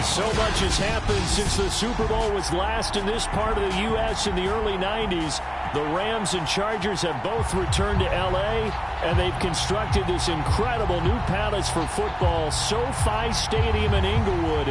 So much has happened since the Super Bowl was last in this part of the U.S. in the early 90s. The Rams and Chargers have both returned to L.A., and they've constructed this incredible new palace for football, SoFi Stadium in Inglewood.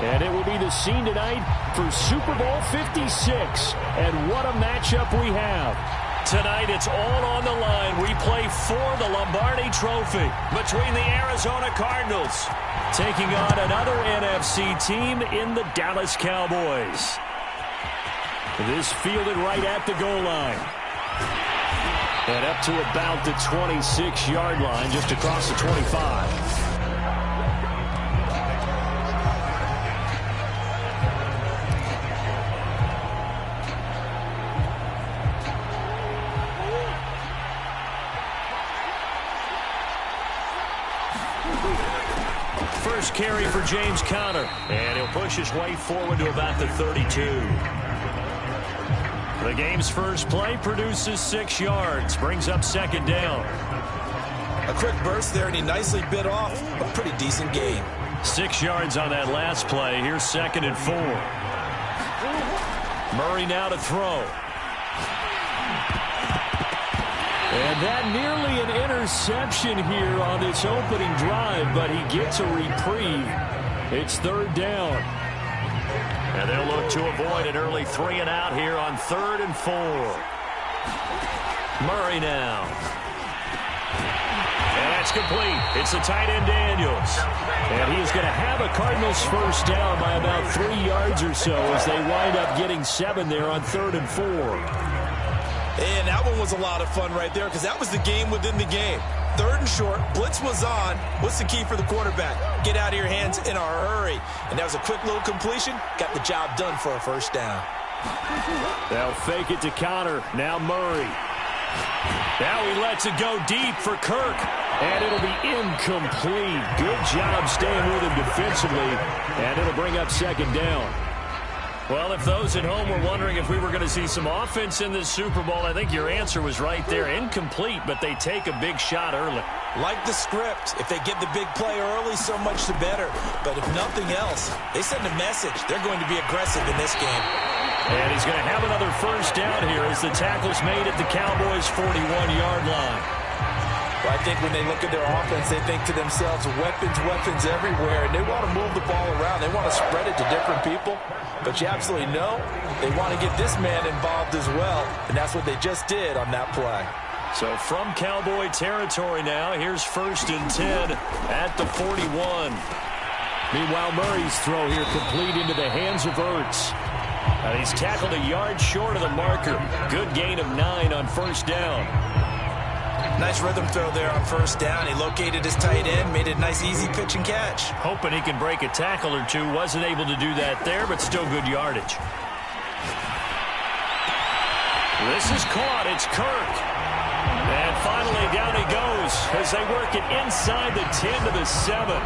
And it will be the scene tonight for Super Bowl 56. And what a matchup we have. Tonight, it's all on the line. We play for the Lombardi Trophy between the Arizona Cardinals taking on another NFC team in the Dallas Cowboys. This fielded right at the goal line. And up to about the 26-yard line, just across the 25. First carry for James Conner. And he'll push his way forward to about the 32. The game's first play produces 6 yards. Brings up second down. A quick burst there, and he nicely bit off a pretty decent gain. 6 yards on that last play. Here's 2nd and 4. Murray now to throw. And that nearly an interception here on this opening drive, but he gets a reprieve. It's 3rd down. And they'll look to avoid an early 3 and out here on 3rd and 4. Murray now. And that's complete. It's the tight end Daniels. And he is going to have a Cardinals first down by about 3 yards or so as they wind up getting 7 there on 3rd and 4. And that one was a lot of fun right there because that was the game within the game. 3rd and short, blitz was on. What's the key for the quarterback? Get out of your hands in a hurry. And that was a quick little completion. Got the job done for a first down. They'll fake it to Conner. Now Murray. Now he lets it go deep for Kirk. And it'll be incomplete. Good job staying with him defensively. And it'll bring up 2nd down. Well, if those at home were wondering if we were going to see some offense in this Super Bowl, I think your answer was right there. Incomplete, but they take a big shot early. Like the script. If they get the big play early, so much the better. But if nothing else, they send a message. They're going to be aggressive in this game. And he's going to have another first down here as the tackle's made at the Cowboys' 41-yard line. Well, I think when they look at their offense, they think to themselves, weapons, weapons everywhere. And they want to move the ball around. They want to spread it to different people. But you absolutely know they want to get this man involved as well. And that's what they just did on that play. So from Cowboy territory now, here's 1st and 10 at the 41. Meanwhile, Murray's throw here complete into the hands of Ertz. And he's tackled a yard short of the marker. Good gain of 9 on first down. Nice rhythm throw there on first down. He located his tight end, made a nice easy pitch and catch. Hoping he can break a tackle or two. Wasn't able to do that there, but still good yardage. This is caught. It's Kirk. And finally down he goes as they work it inside the 10 to the 7.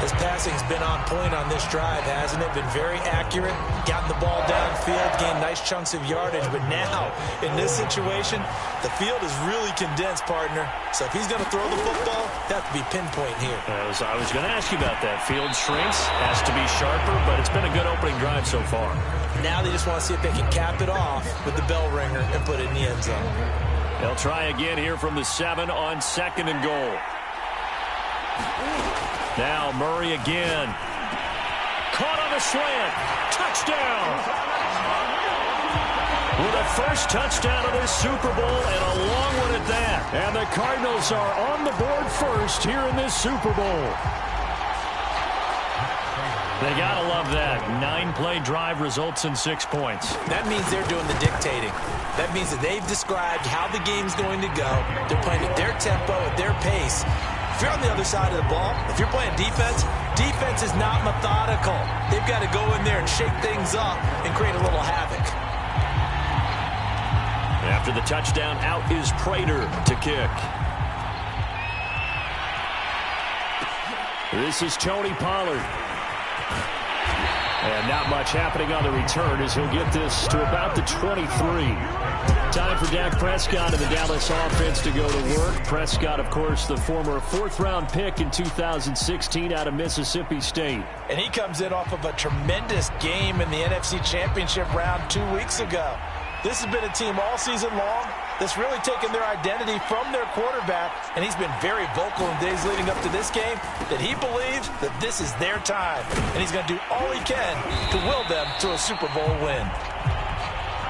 His passing's been on point on this drive, hasn't it? Been very accurate, gotten the ball downfield, gained nice chunks of yardage. But now, in this situation, the field is really condensed, partner. So if he's going to throw the football, that has to be pinpoint here. I was going to ask you about that. Field shrinks, has to be sharper, but it's been a good opening drive so far. Now they just want to see if they can cap it off with the bell ringer and put it in the end zone. They'll try again here from the 7 on 2nd and goal. Now Murray again. Caught on the slant. Touchdown. With a first touchdown of this Super Bowl and a long one at that. And the Cardinals are on the board first here in this Super Bowl. They got to love that. 9-play drive results in 6 points. That means they're doing the dictating. That means that they've described how the game's going to go. They're playing at their tempo, at their pace. If you're on the other side of the ball, if you're playing defense, defense is not methodical. They've got to go in there and shake things up and create a little havoc. After the touchdown, out is Prater to kick. This is Tony Pollard. And not much happening on the return as he'll get this to about the 23. Time for Dak Prescott and the Dallas offense to go to work. Prescott, of course, the former fourth-round pick in 2016 out of Mississippi State. And he comes in off of a tremendous game in the NFC Championship round 2 weeks ago. This has been a team all season long that's really taken their identity from their quarterback, and he's been very vocal in days leading up to this game that he believes that this is their time, and he's going to do all he can to will them to a Super Bowl win.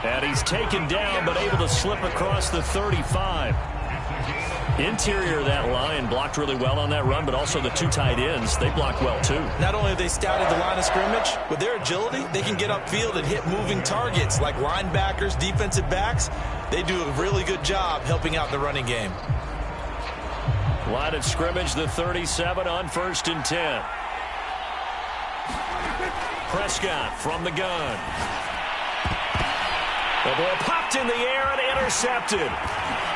And he's taken down but able to slip across the 35. Interior of that line blocked really well on that run, but also the two tight ends, they blocked well too. Not only have they scouted the line of scrimmage, with their agility, they can get upfield and hit moving targets like linebackers, defensive backs. They do a really good job helping out the running game. Line of scrimmage, the 37 on 1st and 10. Prescott from the gun. The ball popped in the air and intercepted.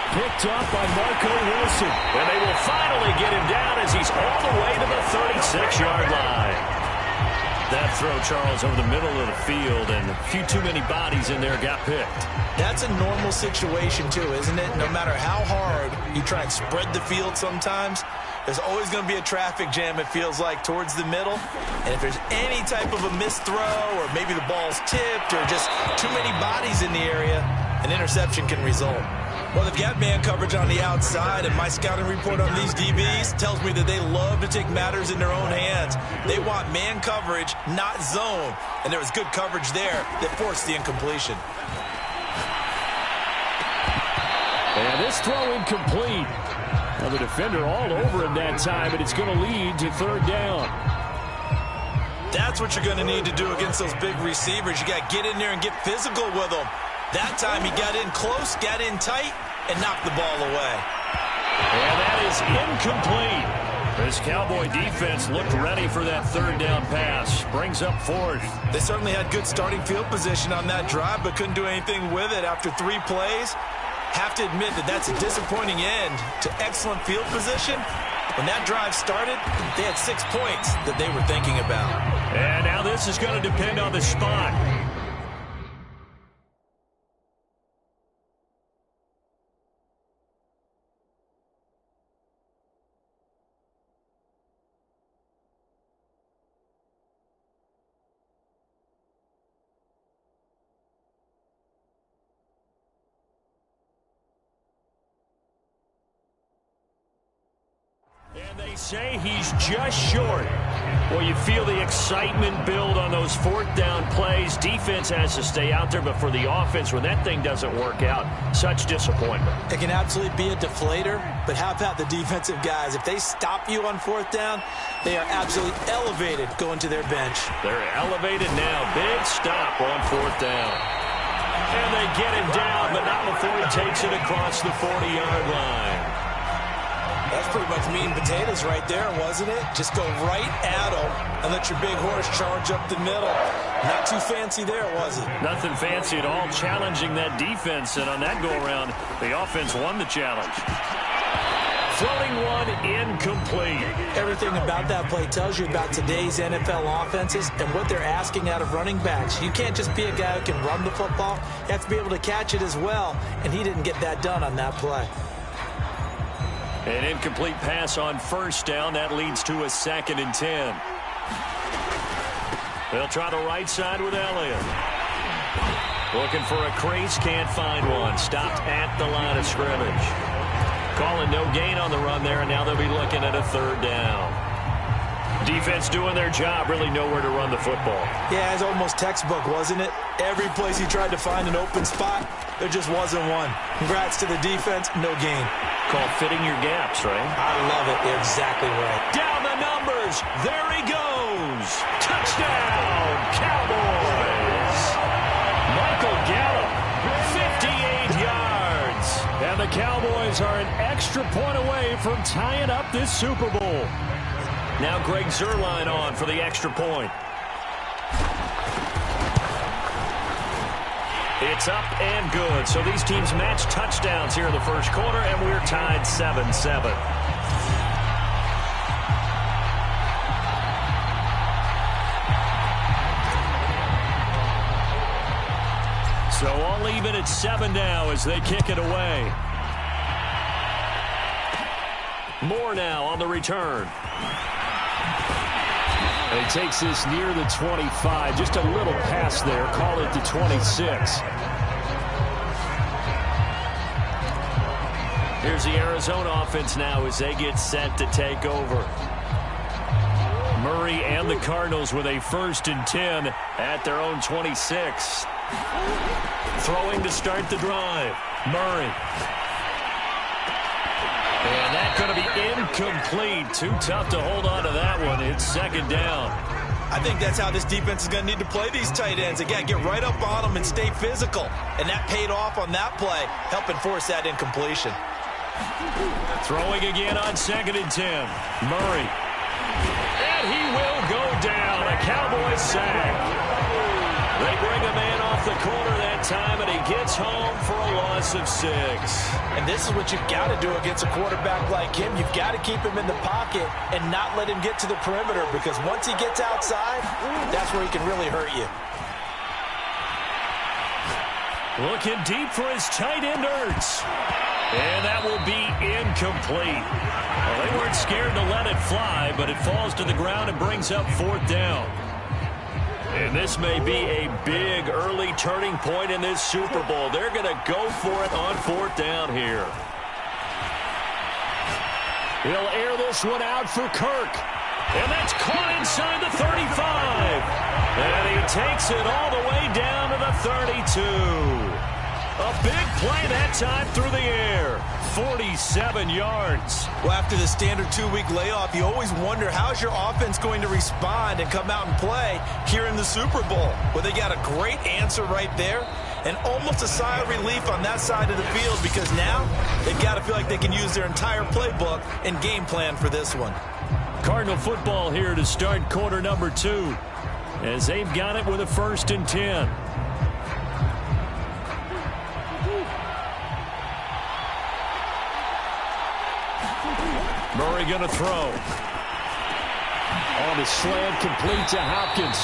Picked off by Marco Wilson. And they will finally get him down as he's all the way to the 36-yard line. That throw, Charles, over the middle of the field, and a few too many bodies in there got picked. That's a normal situation, too, isn't it? No matter how hard you try and spread the field sometimes, there's always going to be a traffic jam, it feels like, towards the middle. And if there's any type of a missed throw, or maybe the ball's tipped, or just too many bodies in the area, an interception can result. Well, they've got man coverage on the outside, and my scouting report on these DBs tells me that they love to take matters in their own hands. They want man coverage, not zone. And there was good coverage there that forced the incompletion. And this throw incomplete. Now the defender all over him that time, and it's going to lead to 3rd down. That's what you're going to need to do against those big receivers. You got to get in there and get physical with them. That time he got in close, got in tight, and knocked the ball away. And that is incomplete. This Cowboy defense looked ready for that 3rd down pass. Brings up 4th. They certainly had good starting field position on that drive, but couldn't do anything with it after 3 plays. Have to admit that that's a disappointing end to excellent field position. When that drive started, they had 6 points that they were thinking about. And now this is going to depend on the spot. And they say he's just short. Well, you feel the excitement build on those 4th down plays. Defense has to stay out there, but for the offense, when that thing doesn't work out, such disappointment. It can absolutely be a deflator, but how about the defensive guys? If they stop you on 4th down, they are absolutely elevated going to their bench. They're elevated now. Big stop on 4th down. And they get him down, but not before he takes it across the 40-yard line. That's pretty much meat and potatoes right there, wasn't it? Just go right at them and let your big horse charge up the middle. Not too fancy there, was it? Nothing fancy at all, challenging that defense. And on that go-around, the offense won the challenge. Floating one, incomplete. Everything about that play tells you about today's NFL offenses and what they're asking out of running backs. You can't just be a guy who can run the football. You have to be able to catch it as well, and he didn't get that done on that play. An incomplete pass on 1st down. That leads to a 2nd and 10. They'll try the right side with Elliott. Looking for a crease, can't find one. Stopped at the line of scrimmage. Calling no gain on the run there, and now they'll be looking at a 3rd down. Defense doing their job, really nowhere to run the football. Yeah, it's almost textbook, wasn't it? Every place he tried to find an open spot, there just wasn't one. Congrats to the defense, no gain. Called fitting your gaps, right? I love it. You're exactly right. Down the numbers. There he goes. Touchdown, Cowboys. Michael Gallup, 58 yards. And the Cowboys are an extra point away from tying up this Super Bowl. Now Greg Zuerlein on for the extra point. It's up and good. So these teams match touchdowns here in the 1st quarter, and we're tied 7-7. So all even at 7 now as they kick it away. Moore now on the return. And he takes this near the 25. Just a little pass there. Call it the 26. Here's the Arizona offense now as they get set to take over. Murray and the Cardinals with a 1st and 10 at their own 26. Throwing to start the drive. Murray. And that's going to be incomplete. Too tough to hold on to that one. It's 2nd down. I think that's how this defense is going to need to play these tight ends. Again, get right up on them and stay physical. And that paid off on that play, helping force that incompletion. Throwing again on 2nd and 10. Murray. And he will go down. A Cowboys sack. They bring a man off the corner that time, and he gets home for a loss of 6. And this is what you've got to do against a quarterback like him. You've got to keep him in the pocket and not let him get to the perimeter, because once he gets outside, that's where he can really hurt you. Looking deep for his tight end, Ertz. And that will be incomplete. Well, they weren't scared to let it fly, but it falls to the ground and brings up 4th down. And this may be a big early turning point in this Super Bowl. They're going to go for it on 4th down here. He'll air this one out for Kirk. And that's caught inside the 35. And he takes it all the way down to the 32. A big play that time through the air. 47 yards. Well, after the standard 2-week layoff, you always wonder, how's your offense going to respond and come out and play here in the Super Bowl? Well, they got a great answer right there, and almost a sigh of relief on that side of the field, because now they've got to feel like they can use their entire playbook and game plan for this one. Cardinal football here to start quarter number 2, as they've got it with a 1st and 10. Murray going to throw. On his slant, complete to Hopkins.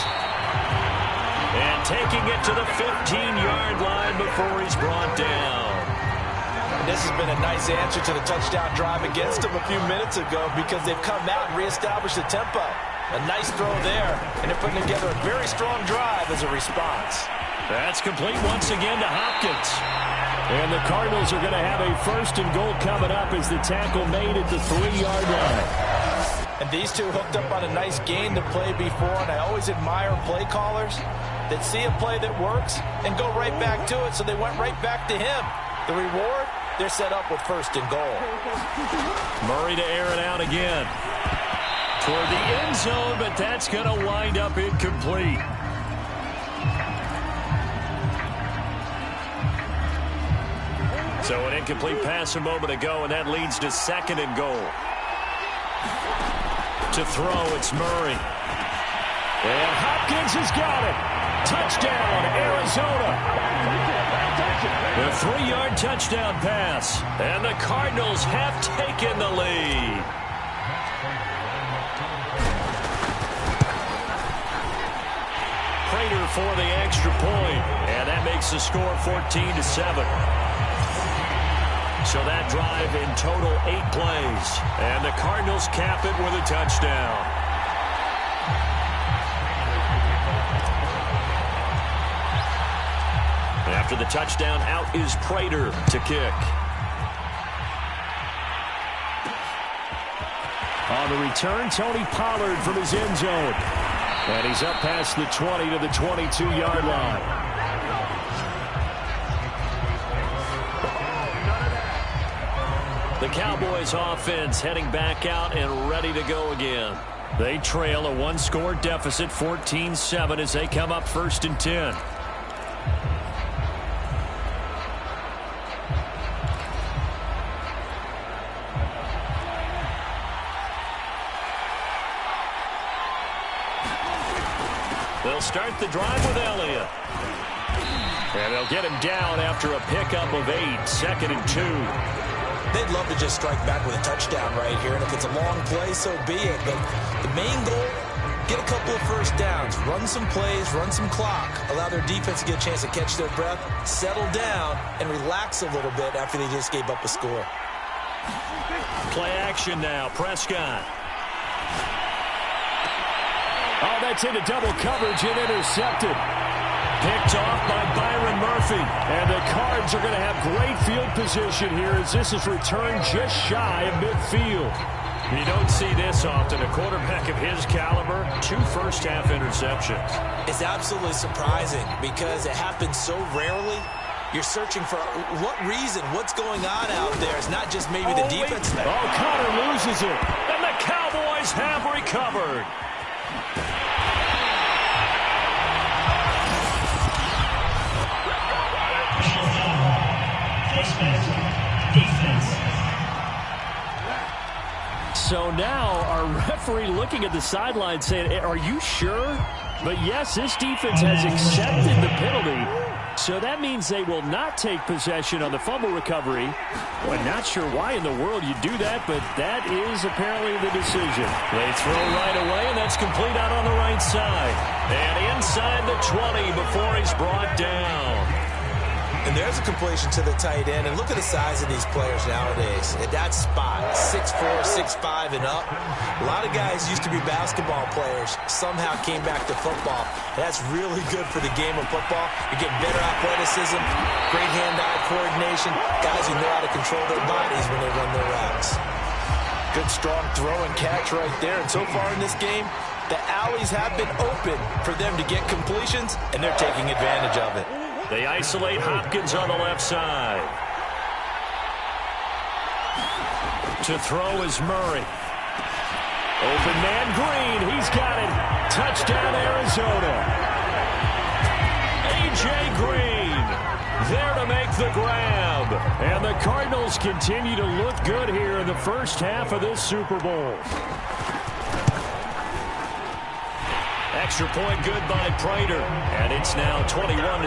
And taking it to the 15-yard line before he's brought down. And this has been a nice answer to the touchdown drive against them a few minutes ago, because they've come out and reestablished the tempo. A nice throw there, and they're putting together a very strong drive as a response. That's complete once again to Hopkins. And the Cardinals are going to have a 1st and goal coming up as the tackle made at the 3-yard line. And these two hooked up on a nice gain to play before, and I always admire play callers that see a play that works and go right back to it, so they went right back to him. The reward, they're set up with 1st and goal. Murray to air it out again. Toward the end zone, but that's going to wind up incomplete. So an incomplete pass a moment ago, and that leads to 2nd and goal. To throw, it's Murray. And Hopkins has got it. Touchdown, Arizona. The 3-yard touchdown pass. And the Cardinals have taken the lead. Prater for the extra point. And that makes the score 14-7. So that drive in total 8 plays. And the Cardinals cap it with a touchdown. After the touchdown, out is Prater to kick. On the return, Tony Pollard from his end zone. And he's up past the 20 to the 22-yard line. The Cowboys offense heading back out and ready to go again. They trail a 1-score deficit, 14-7, as they come up 1st and 10. They'll start the drive with Elliott. And they'll get him down after a pickup of 8, 2nd and 2. They'd love to just strike back with a touchdown right here, and if it's a long play, so be it. But the main goal, get a couple of first downs, run some plays, run some clock, allow their defense to get a chance to catch their breath, settle down, and relax a little bit after they just gave up a score. Play action now. Prescott. Oh, that's into double coverage and intercepted. Picked off by Byron Murphy. And the Cards are going to have great field position here as this is returned just shy of midfield. You don't see this often. A quarterback of his caliber, 2 first-half interceptions. It's absolutely surprising because it happens so rarely. You're searching for what reason, what's going on out there. It's not just maybe the defense. Oh, Connor loses it. And the Cowboys have recovered. So now our referee looking at the sideline saying, are you sure? But yes, this defense has accepted the penalty. So that means they will not take possession on the fumble recovery. Well, not sure why in the world you do that, but that is apparently the decision. They throw right away, and that's complete out on the right side. And inside the 20 before he's brought down. And there's a completion to the tight end. And look at the size of these players nowadays. At that spot, 6'4", 6'5", and up. A lot of guys used to be basketball players, somehow came back to football. That's really good for the game of football. You're getting better athleticism, great hand-eye coordination, guys who know how to control their bodies when they run their routes. Good strong throw and catch right there. And so far in this game, the alleys have been open for them to get completions, and they're taking advantage of it. They isolate Hopkins on the left side. To throw is Murray. Open man Green. He's got it. Touchdown Arizona. A.J. Green there to make the grab. And the Cardinals continue to look good here in the first half of this Super Bowl. Extra point good by Prater. And it's now 21-7.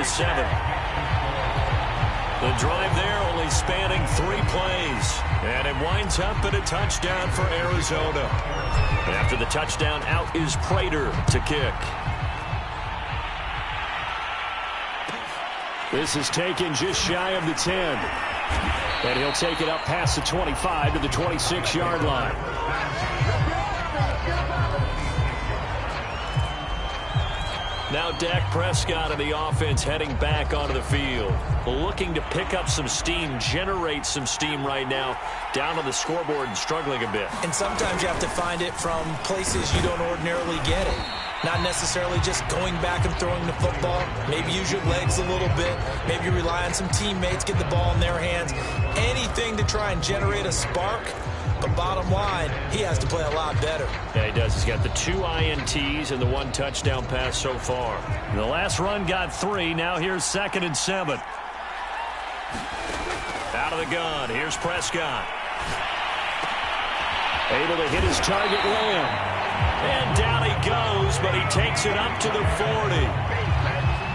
The drive there only spanning 3 plays. And it winds up at a touchdown for Arizona. After the touchdown, out is Prater to kick. This is taken just shy of the 10. And he'll take it up past the 25 to the 26-yard line. Now Dak Prescott and the offense heading back onto the field. Looking to pick up some steam, generate some steam right now. Down on the scoreboard and struggling a bit. And sometimes you have to find it from places you don't ordinarily get it. Not necessarily just going back and throwing the football. Maybe use your legs a little bit. Maybe rely on some teammates, get the ball in their hands. Anything to try and generate a spark. But bottom line, he has to play a lot better. Yeah, he does. He's got the 2 INTs and the 1 touchdown pass so far. The last run got 3. Now here's 2nd and 7. Out of the gun. Here's Prescott. Able to hit his target, Lamb. And down he goes, but he takes it up to the 40.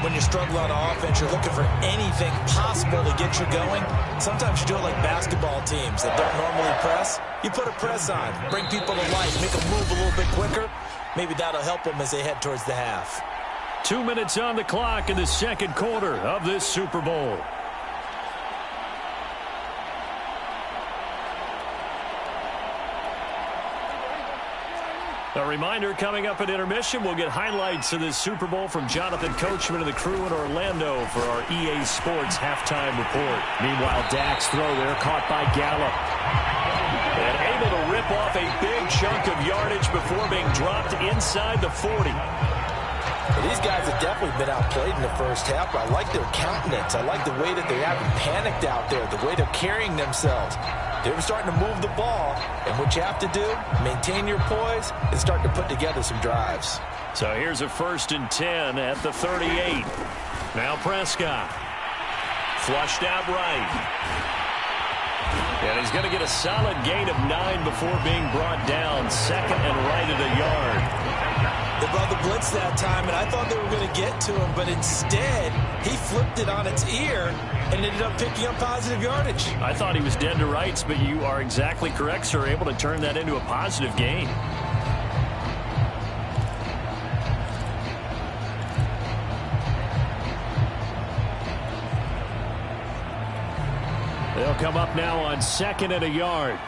When you struggle on offense, you're looking for anything possible to get you going. Sometimes you do it like basketball teams that don't normally press. You put a press on, bring people to life, make them move a little bit quicker. Maybe that'll help them as they head towards the half. 2 minutes on the clock in the second quarter of this Super Bowl. A reminder, coming up at intermission, we'll get highlights of this Super Bowl from Jonathan Coachman and the crew in Orlando for our EA Sports halftime report. Meanwhile, Dak's throw there caught by Gallup. And able to rip off a big chunk of yardage before being dropped inside the 40. Well, these guys have definitely been outplayed in the first half, but I like their countenance. I like the way that they haven't panicked out there, the way they're carrying themselves. They're starting to move the ball, and what you have to do, maintain your poise and start to put together some drives. So here's a 1st and 10 at the 38. Now Prescott. Flushed out right. And he's going to get a solid gain of 9 before being brought down. 2nd and right at a yard. They brought the blitz that time, and I thought they were going to get to him, but instead, he flipped it on its ear and ended up picking up positive yardage. I thought he was dead to rights, but you are exactly correct, sir. Able to turn that into a positive gain. They'll come up now on 2nd and a yard.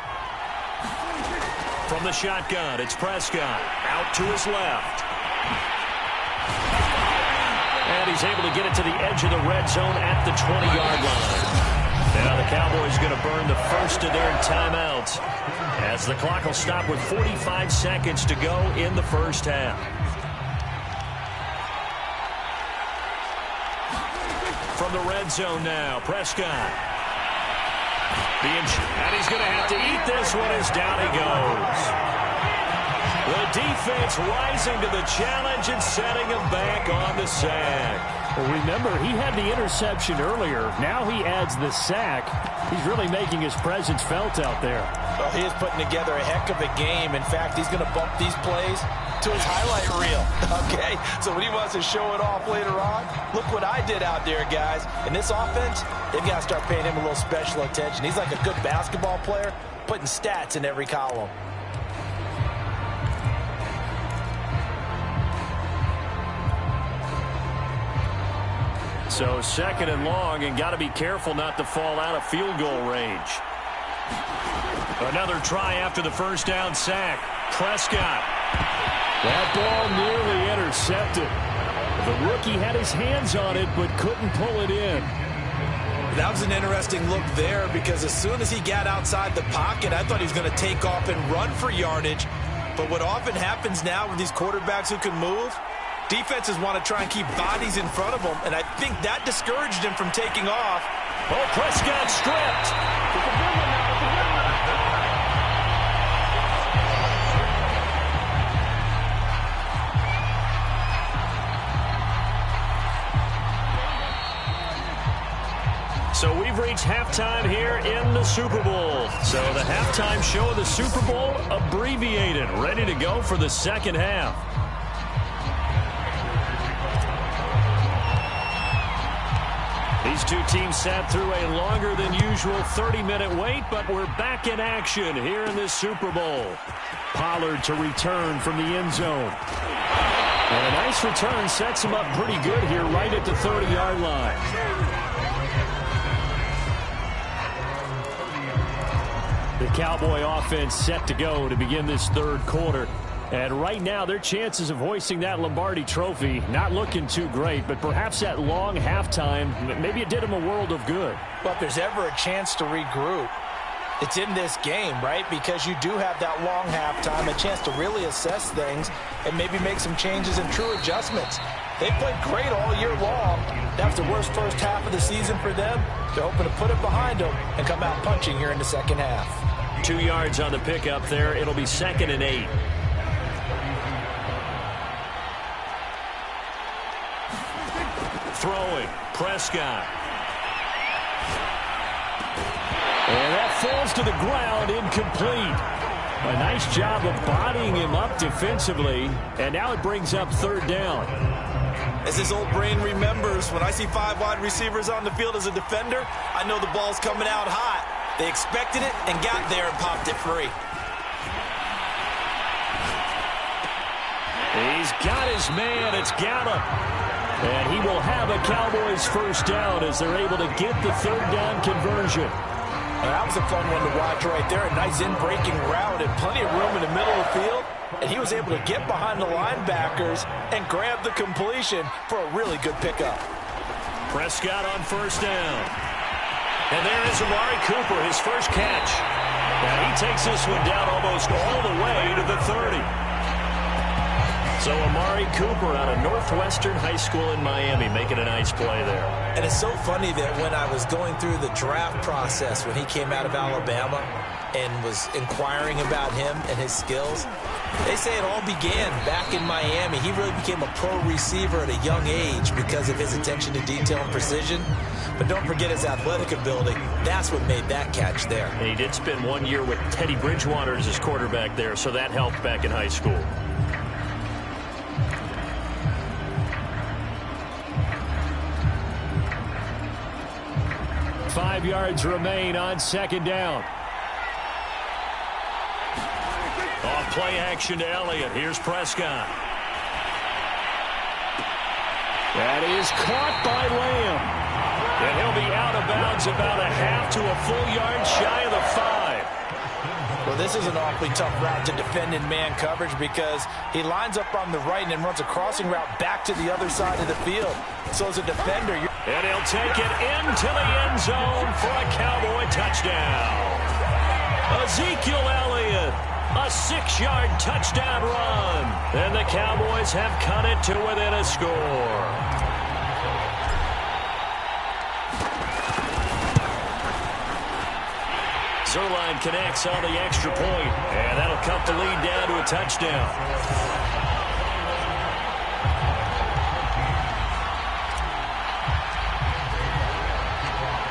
From the shotgun, it's Prescott. Out to his left. And he's able to get it to the edge of the red zone at the 20-yard line. Now the Cowboys going to burn the first of their timeouts as the clock will stop with 45 seconds to go in the first half. From the red zone now, Prescott. And he's going to have to eat this one as down he goes. The defense rising to the challenge and setting him back on the sack. Well, remember, he had the interception earlier. Now he adds the sack. He's really making his presence felt out there. Well, he is putting together a heck of a game. In fact, he's going to bump these plays to his highlight reel. Okay? So when he wants to show it off later on, look what I did out there, guys. In this offense, they've got to start paying him a little special attention. He's like a good basketball player, putting stats in every column. So 2nd and long, and got to be careful not to fall out of field goal range. Another try after the first down sack. Prescott. That ball nearly intercepted. The rookie had his hands on it but couldn't pull it in. That was an interesting look there because as soon as he got outside the pocket, I thought he was going to take off and run for yardage. But what often happens now with these quarterbacks who can move, defenses want to try and keep bodies in front of them, and I think that discouraged him from taking off. Oh, Prescott stripped. So we've reached halftime here in the Super Bowl. So the halftime show of the Super Bowl abbreviated, ready to go for the second half. These two teams sat through a longer than usual 30-minute wait, but we're back in action here in this Super Bowl. Pollard to return from the end zone. And a nice return sets him up pretty good here right at the 30-yard line. The Cowboy offense set to go to begin this third quarter. And right now, their chances of hoisting that Lombardi trophy not looking too great, but perhaps that long halftime, maybe it did them a world of good. Well, if there's ever a chance to regroup, it's in this game, right? Because you do have that long halftime, a chance to really assess things and maybe make some changes and true adjustments. They played great all year long. That was the worst first half of the season for them. They're hoping to put it behind them and come out punching here in the second half. 2 yards on the pickup there. It'll be 2nd and 8. Throwing, Prescott. And that falls to the ground, incomplete. A nice job of bodying him up defensively, and now it brings up third down. As his old brain remembers, when I see 5 wide receivers on the field as a defender, I know the ball's coming out hot. They expected it and got there and popped it free. He's got his man. It's Gallup. And he will have a Cowboys first down as they're able to get the third down conversion. That was a fun one to watch right there. A nice in-breaking route and plenty of room in the middle of the field. And he was able to get behind the linebackers and grab the completion for a really good pickup. Prescott on first down. And there is Amari Cooper, his first catch. And he takes this one down almost all the way to the 30. So Amari Cooper out of Northwestern High School in Miami making a nice play there. And it's so funny that when I was going through the draft process when he came out of Alabama and was inquiring about him and his skills, they say it all began back in Miami. He really became a pro receiver at a young age because of his attention to detail and precision. But don't forget his athletic ability. That's what made that catch there. And he did spend 1 year with Teddy Bridgewater as his quarterback there, so that helped back in high school. Five yards remain on second down. Off play action to Elliott. Here's Prescott. That is caught by Lamb. And he'll be out of bounds about a half to a full yard shy of the 5. Well, this is an awfully tough route to defend in man coverage because he lines up on the right and then runs a crossing route back to the other side of the field. So as a defender, and he'll take it into the end zone for a Cowboy touchdown. Ezekiel Elliott, a 6-yard touchdown run. And the Cowboys have cut it to within a score. Zuerlein connects on the extra point, and that'll cut the lead down to a touchdown.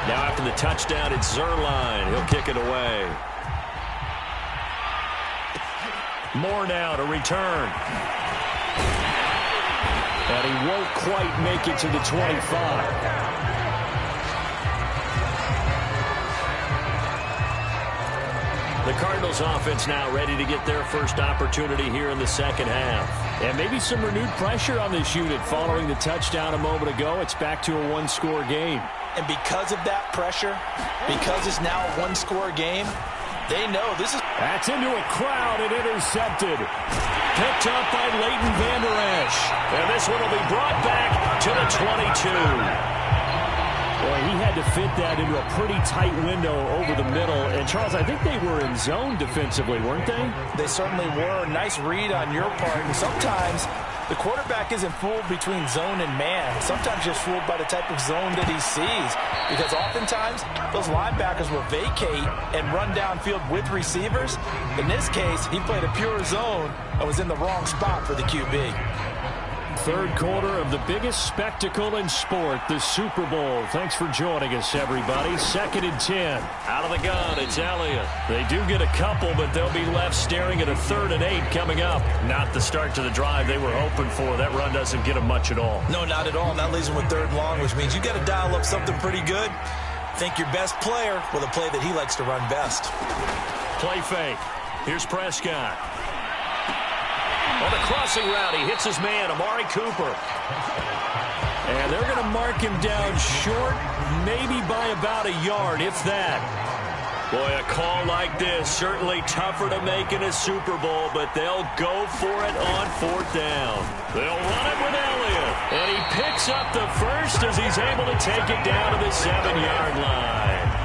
Now after the touchdown, it's Zuerlein. He'll kick it away. Moore now to return. And he won't quite make it to the 25. The Cardinals offense now ready to get their first opportunity here in the second half. And maybe some renewed pressure on this unit following the touchdown a moment ago. It's back to a one-score game. And because of that pressure, because it's now a one-score game, they know this is... That's into a crowd and intercepted. Picked up by Leighton Vander Esch. And this one will be brought back to the 22. Boy, he had to fit that into a pretty tight window over the middle. And, Charles, I think they were in zone defensively, weren't they? They certainly were. Nice read on your part. And sometimes the quarterback isn't fooled between zone and man. Sometimes just fooled by the type of zone that he sees. Because oftentimes, those linebackers will vacate and run downfield with receivers. In this case, he played a pure zone and was in the wrong spot for the QB. Third quarter of the biggest spectacle in sport, the Super Bowl. Thanks for joining us, everybody. 2nd and 10. Out of the gun, it's Elliott. They do get a couple, but they'll be left staring at a 3rd and 8 coming up. Not the start to the drive they were hoping for. That run doesn't get them much at all. No, not at all. And that leaves them with 3rd and long, which means you got to dial up something pretty good. Think your best player with a play that he likes to run best. Play fake. Here's Prescott. On the crossing route, he hits his man, Amari Cooper. And they're going to mark him down short, maybe by about a yard, if that. Boy, a call like this, certainly tougher to make in a Super Bowl, but they'll go for it on 4th down. They'll run it with Elliott. And he picks up the first as he's able to take it down to the 7-yard line.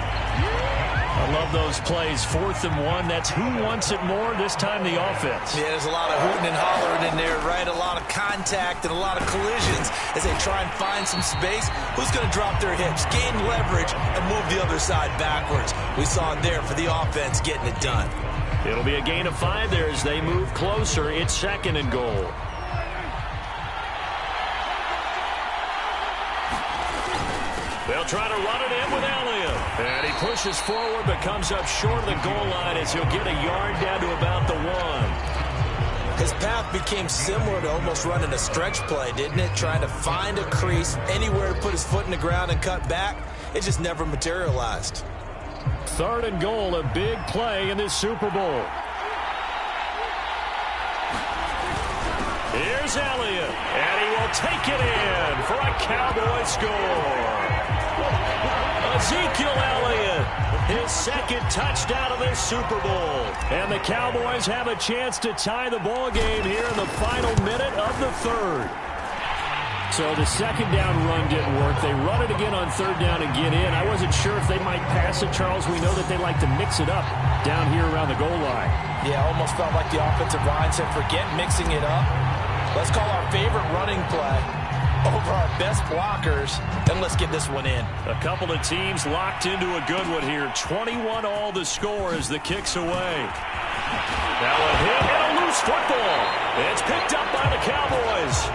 I love those plays. 4th and 1. That's who wants it more, this time the offense. Yeah, there's a lot of hooting and hollering in there, right? A lot of contact and a lot of collisions as they try and find some space. Who's going to drop their hips, gain leverage, and move the other side backwards? We saw it there for the offense getting it done. It'll be a gain of 5 there as they move closer. It's 2nd and goal. They'll try to run it in with Elliott. And he pushes forward but comes up short of the goal line as he'll get a yard down to about the 1. His path became similar to almost running a stretch play, didn't it? Trying to find a crease, anywhere to put his foot in the ground and cut back. It just never materialized. 3rd and goal, a big play in this Super Bowl. Here's Elliott, and he will take it in for a Cowboy score. Ezekiel Elliott, his 2nd touchdown of this Super Bowl. And the Cowboys have a chance to tie the ball game here in the final minute of the 3rd. So the 2nd down run didn't work. They run it again on 3rd down and get in. I wasn't sure if they might pass it, Charles. We know that they like to mix it up down here around the goal line. Yeah, almost felt like the offensive line said, forget mixing it up. Let's call our favorite running play over our best blockers, and let's get this one in. A couple of teams locked into a good one here. 21 all the score as the kick's away. Now a hit and a loose football. It's picked up by the Cowboys.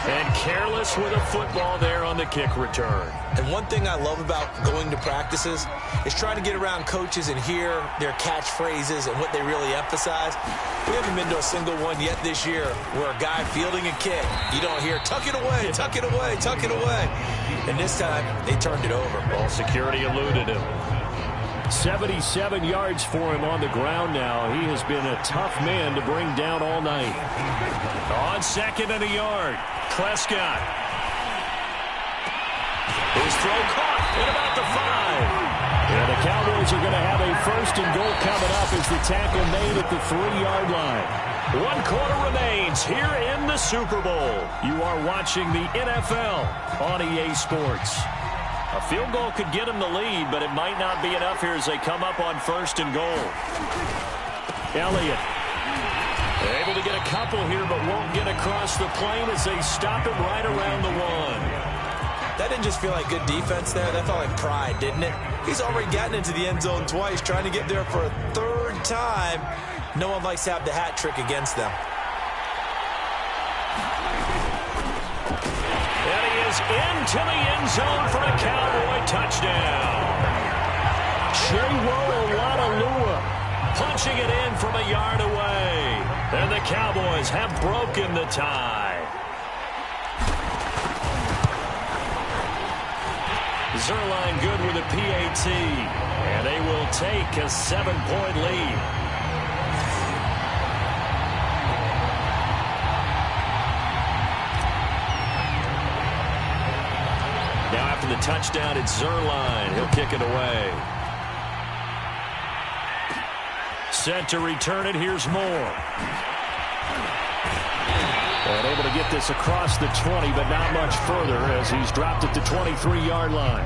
And careless with a football there on the kick return. And one thing I love about going to practices is trying to get around coaches and hear their catchphrases and what they really emphasize. We haven't been to a single one yet this year where a guy fielding a kick, you don't hear, tuck it away, tuck it away, tuck it away. And this time, they turned it over. Ball security eluded him. 77 yards for him on the ground now. He has been a tough man to bring down all night. On 2nd and a yard, Prescott. His throw caught at about the 5. And the Cowboys are going to have a first and goal coming up as the tackle made at the 3-yard line. 1 quarter remains here in the Super Bowl. You are watching the NFL on EA Sports. A field goal could get them the lead, but it might not be enough here as they come up on first and goal. Elliott able to get a couple here, but won't get across the plane as they stop him right around the 1. That didn't just feel like good defense there. That felt like pride, didn't it? He's already gotten into the end zone twice, trying to get there for a 3rd time. No one likes to have the hat trick against them. And he is into the end zone for a Cowboy touchdown. Chewo Awadalua punching it in from a yard away. And the Cowboys have broken the tie. Zuerlein good with a PAT. And they will take a 7-point lead. Now after the touchdown, it's Zuerlein. He'll kick it away. Set to return it. Here's Moore. And able to get this across the 20, but not much further as he's dropped at the 23-yard line.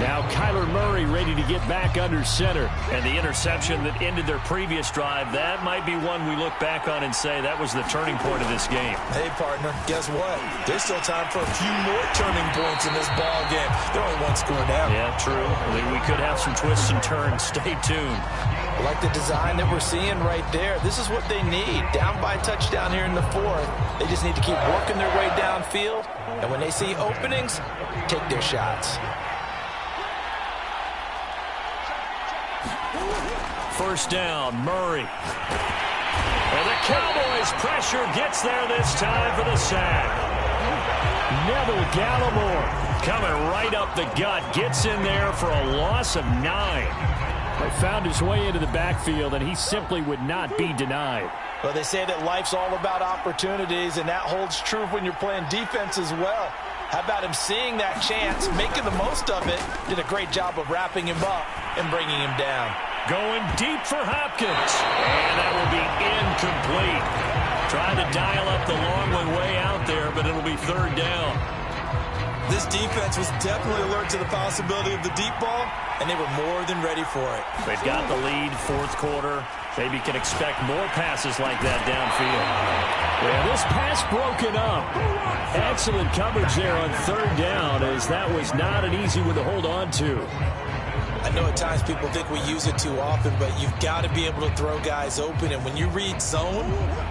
Now Kyler Murray ready to get back under center. And the interception that ended their previous drive, that might be one we look back on and say that was the turning point of this game. Hey, partner, guess what? There's still time for a few more turning points in this ball game. They're only 1 score down. Yeah, true. We could have some twists and turns. Stay tuned. Like the design that we're seeing right there. This is what they need. Down by a touchdown here in the 4th. They just need to keep working their way downfield. And when they see openings, take their shots. First down, Murray. And the Cowboys' pressure gets there this time for the sack. Neville Gallimore coming right up the gut. Gets in there for a loss of 9. He found his way into the backfield, and he simply would not be denied. Well, they say that life's all about opportunities, and that holds true when you're playing defense as well. How about him seeing that chance, making the most of it, did a great job of wrapping him up and bringing him down. Going deep for Hopkins, and that will be incomplete. Trying to dial up the long one way out there, but it'll be 3rd down. This defense was definitely alert to the possibility of the deep ball, and they were more than ready for it. They've got the lead, 4th quarter. Maybe can expect more passes like that downfield. Yeah, this pass broken up. Excellent coverage there on 3rd down, as that was not an easy one to hold on to. I know at times people think we use it too often, but you've got to be able to throw guys open. And when you read zone,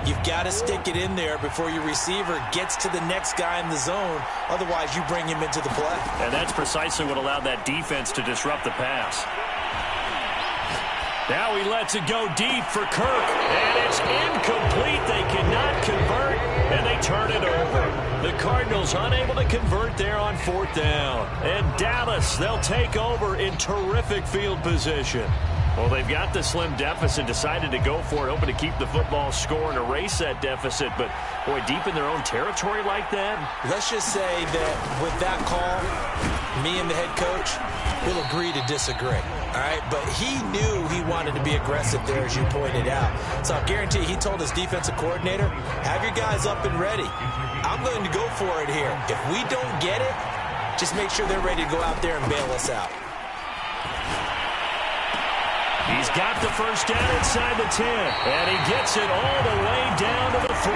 you've got to stick it in there before your receiver gets to the next guy in the zone. Otherwise, you bring him into the play. And that's precisely what allowed that defense to disrupt the pass. Now he lets it go deep for Kirk, and it's incomplete. They cannot convert, and they turn it over. The Cardinals unable to convert there on 4th down. And Dallas, they'll take over in terrific field position. Well, they've got the slim deficit, decided to go for it, hoping to keep the football score and erase that deficit. But, boy, deep in their own territory like that? Let's just say that with that call, me and the head coach will agree to disagree. All right, but he knew he wanted to be aggressive there, as you pointed out. So I guarantee he told his defensive coordinator, have your guys up and ready. I'm going to go for it here. If we don't get it, just make sure they're ready to go out there and bail us out. He's got the first down inside the 10, and he gets it all the way down to the 3.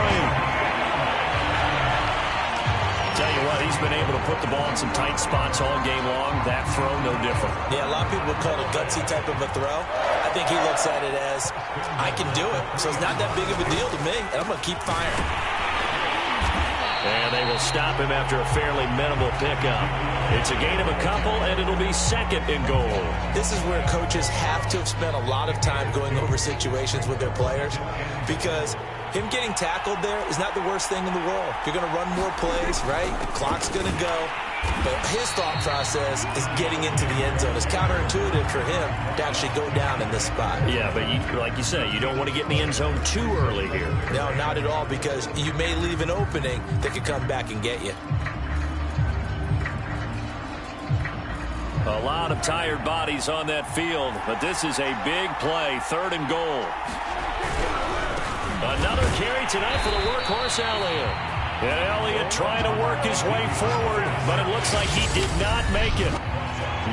Tell you what, he's been able to put the ball in some tight spots all game long. That throw, no different. Yeah, a lot of people would call it a gutsy type of a throw. I think he looks at it as, I can do it, so it's not that big of a deal to me, and I'm going to keep firing. And they will stop him after a fairly minimal pickup. It's a gain of a couple, and it'll be 2nd and goal. This is where coaches have to have spent a lot of time going over situations with their players, because him getting tackled there is not the worst thing in the world. You're going to run more plays, right? The clock's going to go. But his thought process is getting into the end zone. It's counterintuitive for him to actually go down in this spot. Yeah, but like you say, you don't want to get in the end zone too early here. No, not at all, because you may leave an opening that could come back and get you. A lot of tired bodies on that field, but this is a big play, 3rd and goal. Another carry tonight for the workhorse Elliott. And Elliott trying to work his way forward, but it looks like he did not make it.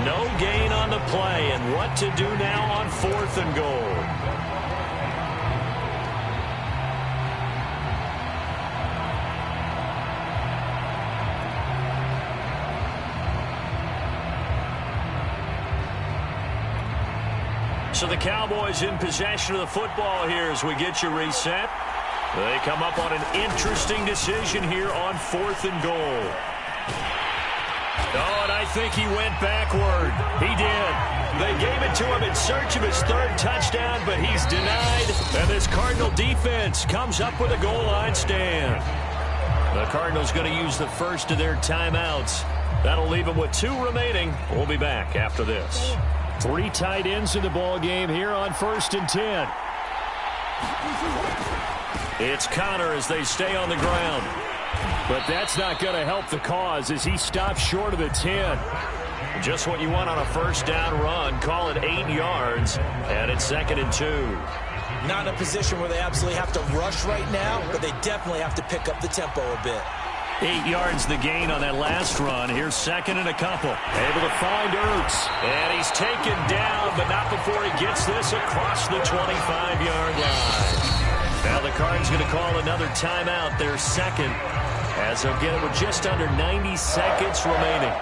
No gain on the play, and what to do now on 4th and goal. So the Cowboys in possession of the football here as we get you reset. They come up on an interesting decision here on 4th and goal. Oh, and I think he went backward. He did. They gave it to him in search of his 3rd touchdown, but he's denied. And this Cardinal defense comes up with a goal line stand. The Cardinals going to use the first of their timeouts. That'll leave them with 2 remaining. We'll be back after this. 3 tight ends in the ball game here on 1st and 10. It's Connor as they stay on the ground. But that's not going to help the cause as he stops short of the 10. Just what you want on a 1st down run. Call it 8 yards. And it's 2nd and 2. Not in a position where they absolutely have to rush right now, but they definitely have to pick up the tempo a bit. 8 yards the gain on that last run. Here's 2nd and a couple. Able to find Ertz. And he's taken down, but not before he gets this across the 25-yard line. Now the Cards going to call another timeout, their 2nd, as they'll get it with just under 90 seconds remaining.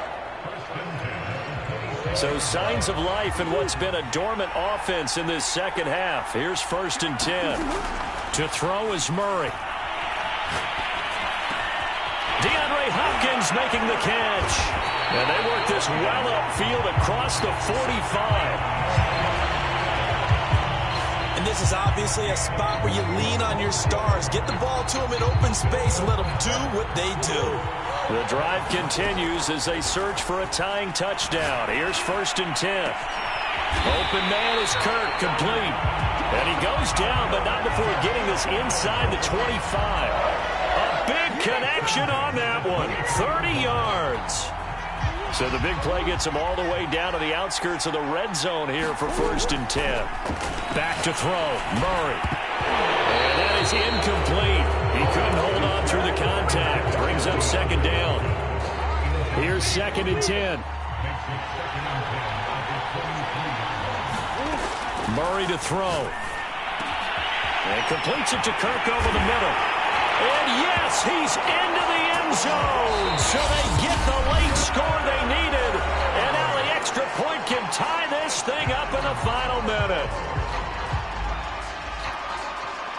So signs of life in what's been a dormant offense in this 2nd half. Here's 1st and 10. To throw is Murray. DeAndre Hopkins making the catch. And they work this well upfield across the 45. And this is obviously a spot where you lean on your stars. Get the ball to them in open space and let them do what they do. The drive continues as they search for a tying touchdown. Here's 1st and 10. Open man is Kirk, complete. And he goes down, but not before getting this inside the 25. A big connection on that one. 30 yards. So the big play gets him all the way down to the outskirts of the red zone here for 1st and 10. Back to throw. Murray. And that is incomplete. He couldn't hold on through the contact. Brings up 2nd down. Here's 2nd and 10. Murray to throw. And completes it to Kirk over the middle. And yes, he's into the end zone. So they get the late score they needed. And now the extra point can tie this thing up in the final minute.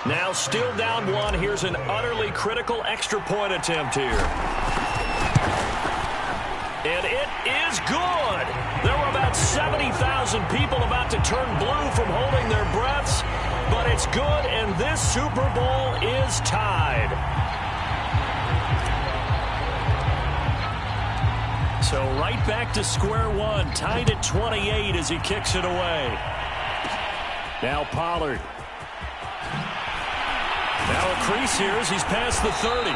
Now still down 1. Here's an utterly critical extra point attempt here. And it is good. There were about 70,000 people about to turn blue from holding their breaths. But it's good, and this Super Bowl is tied. So right back to square one, tied at 28 as he kicks it away. Now Pollard. Now a crease here as he's past the 30.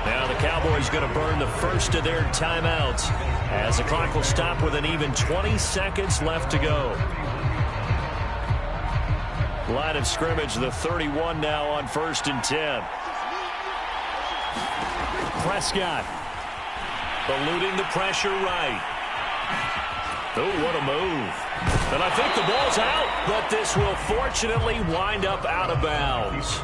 Now the Cowboys going to burn the first of their timeouts as the clock will stop with an even 20 seconds left to go. Line of scrimmage, the 31 now on 1st and 10. Prescott eluding the pressure right. Oh, what a move. And I think the ball's out, but this will fortunately wind up out of bounds.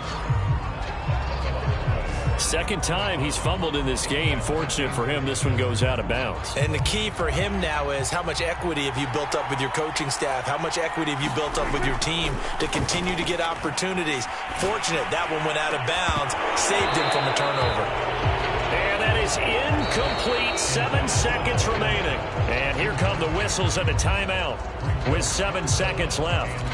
2nd time he's fumbled in this game. Fortunate for him, this one goes out of bounds. And the key for him now is how much equity have you built up with your coaching staff? How much equity have you built up with your team to continue to get opportunities? Fortunate that one went out of bounds, saved him from a turnover. And that is incomplete. 7 seconds remaining. And here come the whistles and a timeout with 7 seconds left.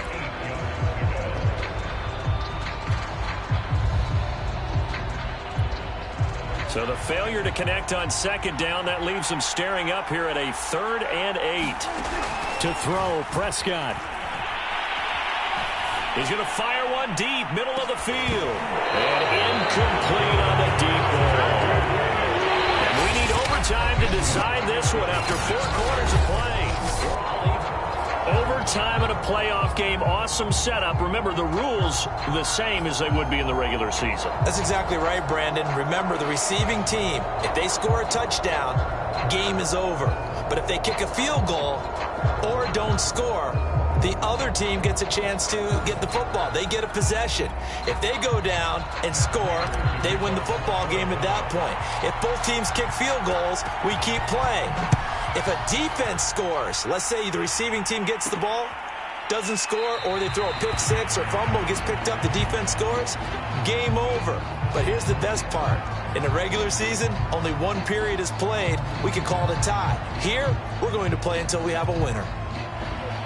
So the failure to connect on second down, that leaves them staring up here at a 3rd and 8. To throw, Prescott. He's going to fire one deep, middle of the field. And incomplete on the deep ball. And we need overtime to decide this one after 4 quarters of play. Overtime in a playoff game, awesome setup. Remember, the rules the same as they would be in the regular season. That's exactly right, Brandon. Remember, the receiving team, if they score a touchdown, game is over. But if they kick a field goal or don't score, the other team gets a chance to get the football. They get a possession. If they go down and score, they win the football game at that point. If both teams kick field goals, we keep playing. If a defense scores, let's say the receiving team gets the ball, doesn't score, or they throw a pick six or fumble, gets picked up, the defense scores, game over. But here's the best part. In the regular season, only 1 period is played. We can call it a tie. Here, we're going to play until we have a winner.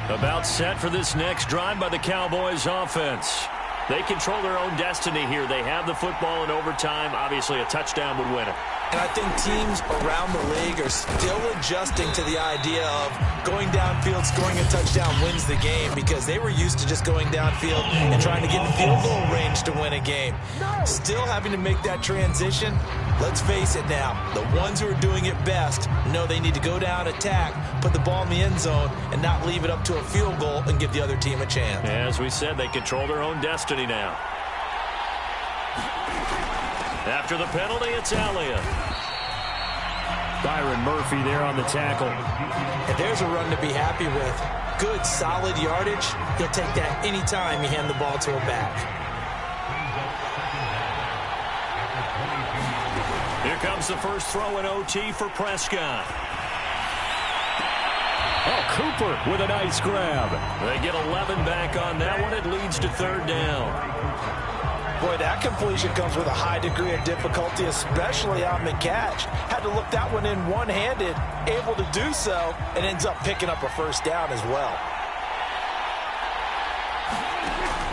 About set for this next drive by the Cowboys offense. They control their own destiny here. They have the football in overtime. Obviously, a touchdown would win it. And I think teams around the league are still adjusting to the idea of going downfield, scoring a touchdown wins the game, because they were used to just going downfield and trying to get in field goal range to win a game. Still having to make that transition. Let's face it now, the ones who are doing it best know they need to go down, attack, put the ball in the end zone, and not leave it up to a field goal and give the other team a chance. As we said, they control their own destiny now. After the penalty, it's Elliott. Byron Murphy there on the tackle. And there's a run to be happy with. Good, solid yardage. He'll take that anytime you hand the ball to a back. Here comes the first throw in OT for Prescott. Oh, Cooper with a nice grab. They get 11 back on that one. It leads to 3rd down. Boy, that completion comes with a high degree of difficulty, especially on the catch. Had to look that one in one-handed, able to do so, and ends up picking up a first down as well.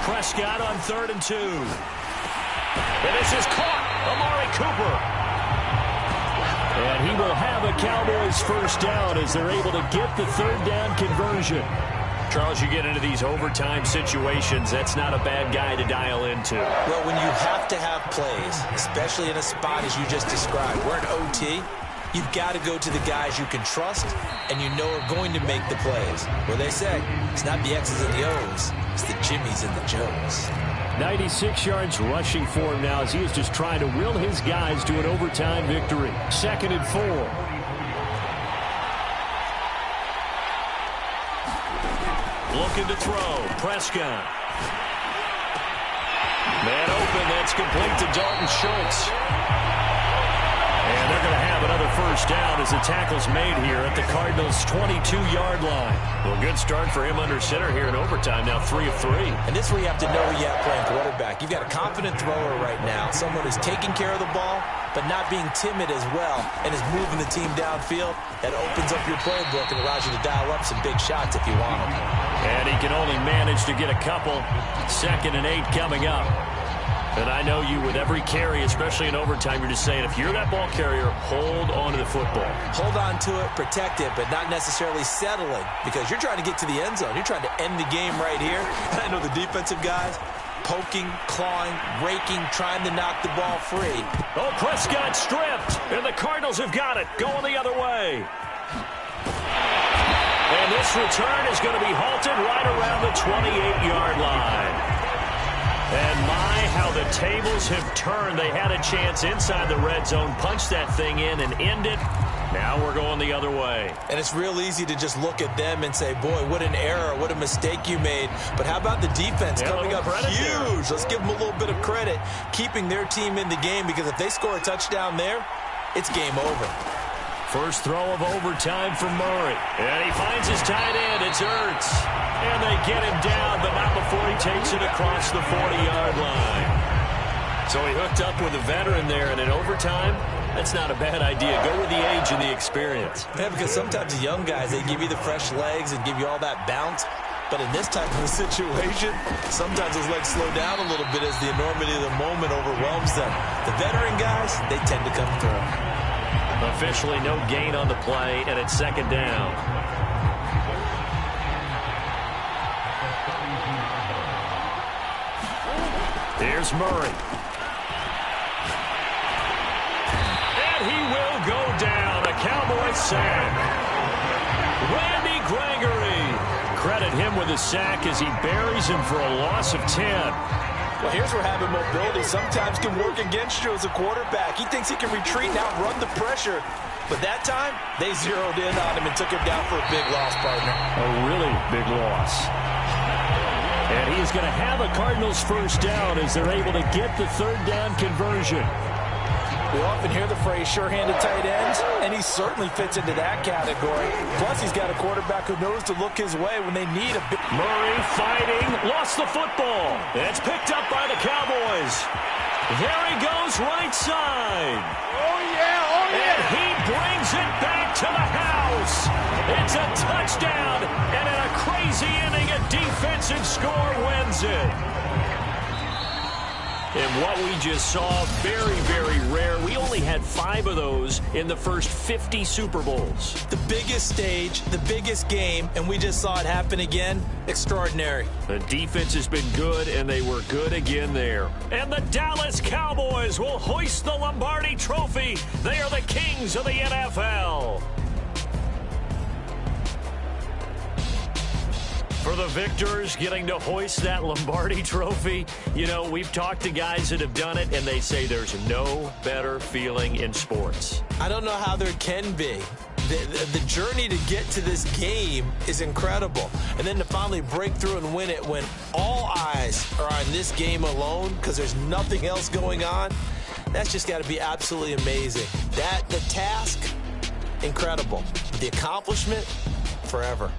Prescott on 3rd and 2. And this is caught. Amari Cooper. And he will have a Cowboys first down as they're able to get the 3rd down conversion. Charles, you get into these overtime situations, that's not a bad guy to dial into. Well, when you have to have plays, especially in a spot as you just described, we're in OT, you've got to go to the guys you can trust and you know are going to make the plays. Where they say, it's not the X's and the O's, it's the Jimmys and the Joes. 96 yards rushing for him now as he is just trying to will his guys to an overtime victory. 2nd and 4. Looking to throw. Prescott. Man open. That's complete to Dalton Schultz. And they're going to have another first down as the tackle's made here at the Cardinals' 22-yard line. Well, good start for him under center here in overtime. Now 3 of 3. And this is where you have to know who you have playing quarterback. You've got a confident thrower right now, someone who's taking care of the ball, but not being timid as well, and is moving the team downfield. That opens up your playbook and allows you to dial up some big shots if you want them. And he can only manage to get a couple. 2nd and 8 coming up. And I know you, with every carry, especially in overtime, you're just saying, if you're that ball carrier, hold on to the football. Hold on to it, protect it, but not necessarily settling, because you're trying to get to the end zone. You're trying to end the game right here. And I know the defensive guys, poking, clawing, raking, trying to knock the ball free. Oh, Prescott stripped, and the Cardinals have got it, going the other way. And this return is going to be halted right around the 28-yard line. And my, how the tables have turned. They had a chance inside the red zone, punch that thing in and end it. Now we're going the other way. And it's real easy to just look at them and say, boy, what an error, what a mistake you made. But how about the defense coming up huge? Let's give them a little bit of credit, keeping their team in the game, because if they score a touchdown there, it's game over. First throw of overtime for Murray. And he finds his tight end. It's Ertz. And they get him down, but not before he takes it across the 40-yard line. So he hooked up with a veteran there, and in overtime, that's not a bad idea. Go with the age and the experience. Yeah, because sometimes the young guys, they give you the fresh legs and give you all that bounce. But in this type of a situation, sometimes those legs slow down a little bit as the enormity of the moment overwhelms them. The veteran guys, they tend to come through. Officially no gain on the play, and it's second down. Here's Murray. And he will go down. A Cowboy sack. Randy Gregory. Credit him with a sack as he buries him for a loss of 10. Well, here's where having mobility sometimes can work against you as a quarterback. He thinks he can retreat and outrun the pressure. But that time, they zeroed in on him and took him down for a big loss, partner. A really big loss. And he is going to have a Cardinals first down as they're able to get the third down conversion. We often hear the phrase sure-handed tight ends, and he certainly fits into that category. Plus, he's got a quarterback who knows to look his way when they need a big... Murray fighting, lost the football. It's picked up by the Cowboys. There he goes right side. Oh, yeah, oh, yeah. And he brings it back to the house. It's a touchdown, and in a crazy inning, a defensive score wins it. And what we just saw, very, very rare. We only had 5 of those in the first 50 Super Bowls. The biggest stage, the biggest game, and we just saw it happen again. Extraordinary. The defense has been good, and they were good again there. And the Dallas Cowboys will hoist the Lombardi Trophy. They are the kings of the NFL. For the victors getting to hoist that Lombardi Trophy, you know, we've talked to guys that have done it, and they say there's no better feeling in sports. I don't know how there can be. The journey to get to this game is incredible. And then to finally break through and win it when all eyes are on this game alone because there's nothing else going on, that's just got to be absolutely amazing. The task, incredible. The accomplishment, forever.